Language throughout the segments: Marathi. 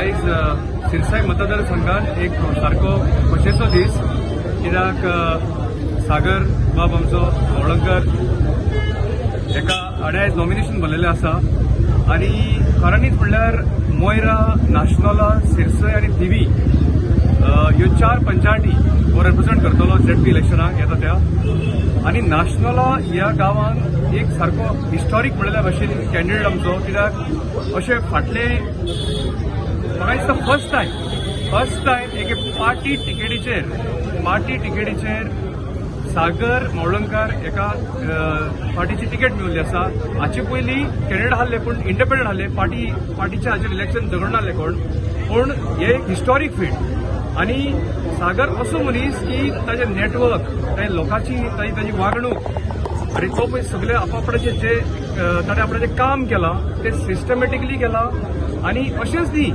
आयज सिरसाय मतदारसंघात एक सारको खोशेचो दीस, कित्याक सागर बाब आमचो होळकर एका आयज नॉमिनेशन भरलेलें आसा आनी खऱ्यांनीच म्हणल्यार मोयरा, नाशनोला, सिरसय आनी थिवी ह्यो 4 पंचायती हो रिप्रेझेंट करतलो ZP इलेक्शनाक येता त्या. आनी नाशनोला ह्या गांवांत एक सारको हिस्टॉरीक म्हणलेल्या भाशेन कॅन्डिडेट आमचो, कित्याक अशें फाटले म्हाका दिसता फर्स्ट टायम एक पार्टी टिकेटीचेर सागर मोळंकार एका पार्टीची तिकेट मेळिल्ली आसा. हाचे पयलीं कॅन्डिडेट आहले पूण इंडिपेंडंट आहले, पार्टीचे हाचेर इलेक्शन झगडून नाहले कोण, पूण हे एक हिस्टॉरीक फीट. आनी सागर असो मनीस की ताजे नेटवर्क, ताजे लोकांची ताजी वागणूक आनी तो पळय सगळे आपापल्याचें जे ताणें आपणें जें काम केलां तें सिस्टमॅटिकली केलां. आनी अशेंच न्ही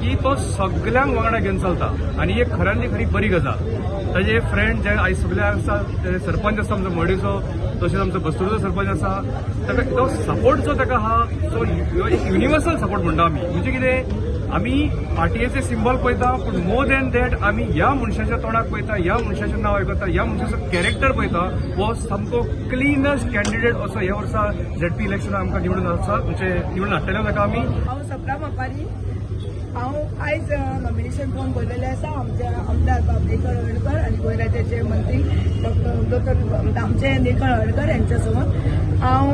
की तो सगळ्यांक वांगडा घेवन चलता, आनी एक खऱ्यांनी खरी बरी गजाल. ताजे फ्रेंड जे आयज सगळे आसा, ते सरपंच आसा आमचो मडीचो, तशेंच आमचो बस्तुरचो सरपंच आसा, ताका तो सपोर्ट जो ताका आहा तो एक युनिवर्सल सपोर्ट म्हणटा आमी. म्हणजे कितें, आमी पार्टयेचे सिंबल पळयता, पूण मोर दॅन दॅट आमी ह्या मनशाच्या तोंडाक पळयता, ह्या मनशाचें नांव आयकता, ह्या मनशाचो कॅरेक्टर पळयता. हो सामको क्लिनस्ट कॅन्डिडेट असो ह्या वर्सा ZP इलेक्शनाक आमकां निवडून आसा, म्हणजे निवडून हाडटले ताका आमी. हांव सप्रा मापारी, हांव आयज नॉमिनेशन फॉर्म भरलेले आसा. आमच्या आमदार बाबडेकर हळदकर आनी गोंय राज्याचे मंत्री डॉक्टर आमचे निळकंठ हळदकर यांच्या समोर हांव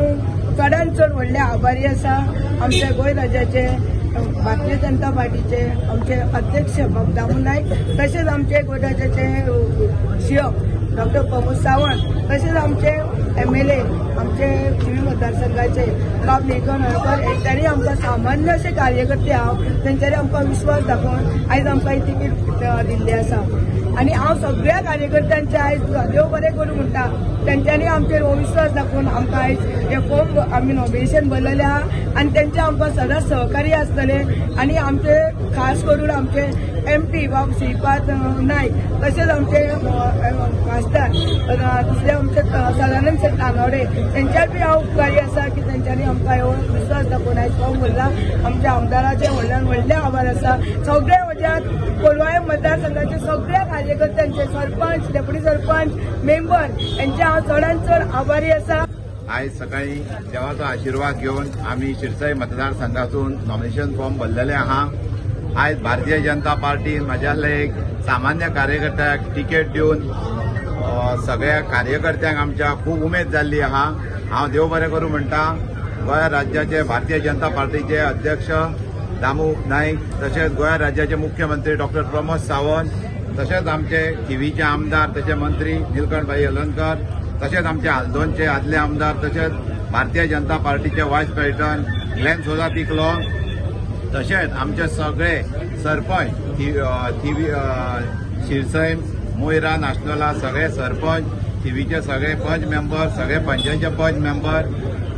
चडांत चड व्हडले आभारी आसा. आमच्या गोंय राज्याचे भारतीय जनता पार्टीचे आमचे अध्यक्ष बाब दामू नायक, तसेच आमचे गोंय राज्याचे CM डॉक्टर प्रमोद सावंत, तसेच आमचे MLA आमचे थिवी मतदारसंघाचे बाब निळकंठ हळदकर, त्यांनी आमकां सामान्य असे कार्यकर्ते हांव तेंच्यांनी आमकां विश्वास दाखोवन आयज आमकां ही तिकीट दिल्ली आसा. आनी हांव सगळ्या कार्यकर्त्यांचे आयज देव बरें करूं म्हणटा. तेंच्यांनी आमचेर हो विश्वास दाखोवन आमकां आयज हे फॉर्म आमी नॉमिनेशन भरलेले आहा आनी तेंचे आमकां सदांच सहकार्य आसतले. आनी आमचे खास करून आमचे MP बाब श्रीपाद नायक, तसेच आमचे खासदार दुसरे आमचे सदानंद शेट नानवडे, तेंच्यार बी हांव उपकारी आसा की तेंच्यांनी आमकां हो विश्वास दाखोवन आयज फॉर्म भरला. आमच्या आमदाराचे व्हडल्यान व्हडले आभार आसा. सगळे म्हज्या कोलवाळे मतदारसंघाचे सगळ्या कार्यकर्त्यांचे, सरपंच, डेप्युटी सरपंच, मेंबर यांचे हांव चडांत चड आभारी आसा. आयज सकाळी देवाचो आशिर्वाद घेवन आमी शिरसाय मतदारसंघातून नॉमिनेशन फॉर्म भरलेले आहा. आयज भारतीय जनता पार्टीन म्हाज्या एक सामान्य कार्यकर्त्याक तिकेट दिवन सगळ्या कार्यकर्त्यांक आमच्या खूब उमेद जाल्ली आहा. हांव देव बरें करूं म्हणटा. गोंय राज्याचे भारतीय जनता पार्टीचे अध्यक्ष दामू नायक, तशेंच गोंय राज्याचे मुख्यमंत्री डॉक्टर प्रमोद सावंत, तशेंच आमचे थिवीचे आमदार तशें मंत्री निळकंठ भाई हळदकर, तशेंच आमचे हालदोनचे आदले आमदार, तशेंच भारतीय जनता पार्टीचे वायस प्रेसिडेंट ग्लेन सोजा पिकलो, तशेंच आमचे सगळे सरपंच थिवी शिरसय, मोयरा, नाशनोला सगळे सरपंच, थिवीचे सगळे पंच मेंबर, सगळे पंचायतीचे पंच मेंबर,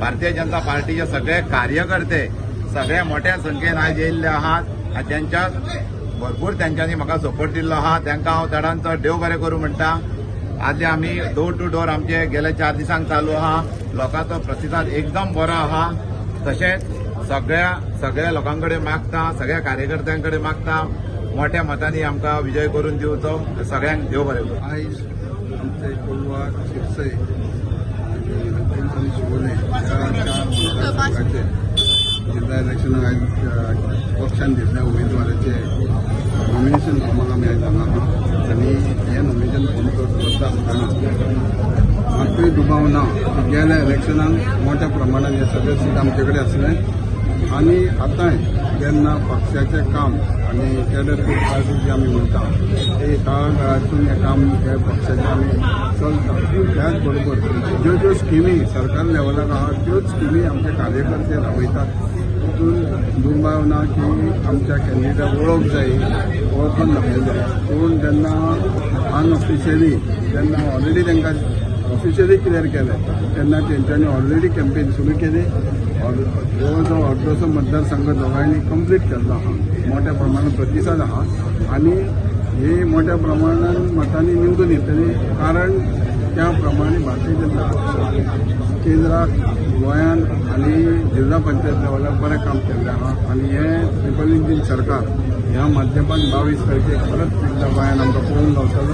भारतीय जनता पार्टीचे सगळे कार्यकर्ते सगळे मोठ्या संख्येन आयज येयल्ले आहात. त्यांच्या भरपूर त्यांच्यानी म्हाका सपोर्ट दिल्लो आहा. तांकां हांव चडांत चड देव बरें करूं म्हणटा. आज आमी डोर टू डोर आमचे गेल्या 4 दिसांक चालू आहा. लोकांचो प्रतिसाद एकदम बरो आहा. तशेंच सगळ्या लोकां कडेन मागता, सगळ्या कार्यकर्त्यां कडेन मागता मोठ्या मतांनी आमकां विजय करून दिवचो. सगळ्यांक देव बरें करूं. आयज आमचे कोलवा, शिरसय आनी शिवोले जिल्हा इलेक्शनाक आयज पक्षान दिल्ल्या उमेदवाराचे नॉमिनेशन फॉर्माक आमी आयज हांगा आहा आनी हे नॉमिनेशन फॉर्म करता आसतना मात्तूय दुबाव ना. गेल्या इलेक्शनाक मोठ्या प्रमाणात हे सगळे सीट आमचे कडेन आसले आनी आतांय जेन्ना पक्षाचें काम आनी कॅडर पार्टी जी आमी म्हणटा ते काळातून हें काम हे पक्षाचें आमी चलता. त्याच बरोबर ज्यो स्किमी सरकार लेवलाक आहा त्योच स्किमी आमचे कार्यकर्ते राबयतात. तितून दुर्भाव ना की आमच्या कॅन्डिडेटाक वळख जाय, वळखून दाखयले. पूण जेन्ना अनऑफिशियली जेन्ना ऑलरेडी तांकां ऑफिशियली क्लियर केलें तेन्ना तेंच्यांनी ऑलरेडी कॅम्पेन सुरू केली. जवळ जवळ 1800 मतदारसंघ दोगांयनी कंप्लीट केल्लो आहा. मोठ्या प्रमाणात प्रतिसाद आहा आनी हे मोठ्या प्रमाणात मतांनी निवडून येतली. कारण त्या प्रमाणे भारतीय जनता पक्ष केंद्राक गोंयान आनी जिल्हा पंचायत लेवलार बरें काम केल्लें आहा आनी हें ट्रिपल इंजीन सरकार ह्या माध्यमांत 22 तारखेक परत एकदा गोंयान आमकां पळोवंक गावतलो.